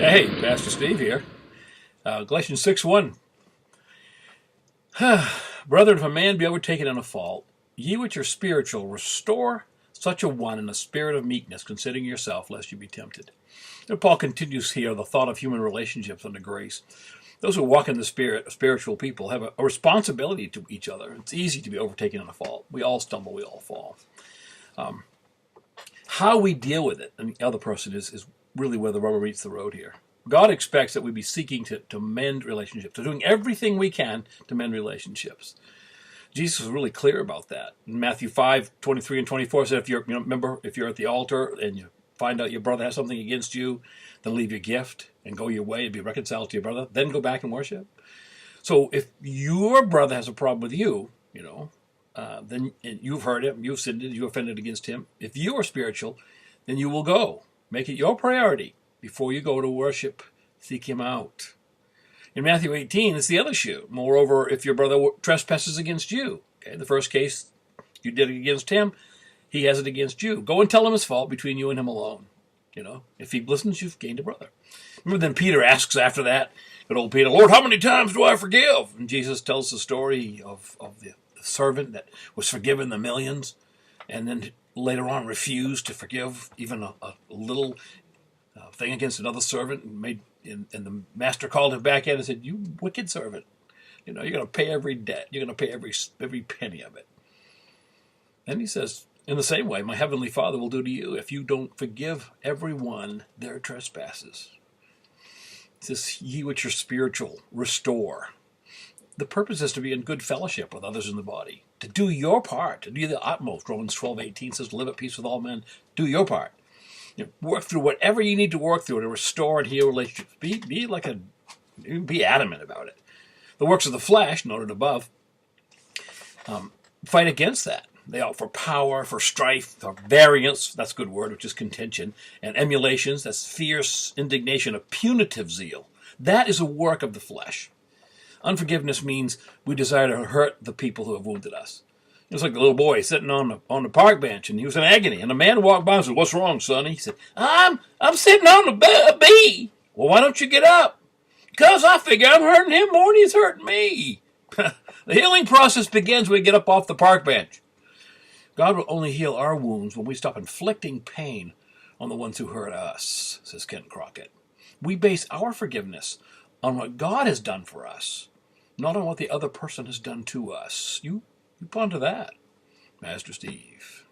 Hey, Pastor Steve here. Galatians 6:1. Brethren, if a man be overtaken in a fault, ye which are spiritual, restore such a one in a spirit of meekness, considering yourself, lest you be tempted. And Paul continues here the thought of human relationships under grace. Those who walk in the spirit, spiritual people, have a responsibility to each other. It's easy to be overtaken in a fault. We all stumble, we all fall. How we deal with it and the other person is really where the rubber meets the road here. God expects that we be seeking to mend relationships, to doing everything we can to mend relationships. Jesus was really clear about that. In Matthew 5:23 and 24 said, if you're at the altar and you find out your brother has something against you, then leave your gift and go your way and be reconciled to your brother, then go back and worship. So if your brother has a problem with you, then you've hurt him, you've sinned, you offended against him. If you are spiritual, then you will go. Make it your priority before you go to worship. Seek him out. In Matthew 18, it's the other shoe. Moreover, if your brother trespasses against you, okay, the first case you did it against him, he has it against you. Go and tell him his fault between you and him alone. If he listens, you've gained a brother. Remember then Peter asks after that, good old Peter, Lord, how many times do I forgive? And Jesus tells the story of the servant that was forgiven the millions and then later on refused to forgive even a little thing against another servant and the master called him back in and said, you wicked servant, you're going to pay every debt. You're going to pay every penny of it. And he says, in the same way, my heavenly Father will do to you if you don't forgive everyone their trespasses. It says, ye which are spiritual, restore. The purpose is to be in good fellowship with others in the body, to do your part, to do the utmost. Romans 12:18 says, live at peace with all men. Do your part. Work through whatever you need to work through to restore and heal relationships. Be adamant about it. The works of the flesh, noted above, fight against that. They are for power, for strife, for variance, that's a good word, which is contention, and emulations, that's fierce indignation, a punitive zeal. That is a work of the flesh. Unforgiveness means we desire to hurt the people who have wounded us. It was like a little boy sitting on the park bench, and he was in agony. And a man walked by and said, what's wrong, son? He said, I'm sitting on a bee. Well, why don't you get up? Because I figure I'm hurting him more than he's hurting me. The healing process begins when we get up off the park bench. God will only heal our wounds when we stop inflicting pain on the ones who hurt us, says Ken Crockett. We base our forgiveness on what God has done for us, not on what the other person has done to us. You ponder that, Master Steve.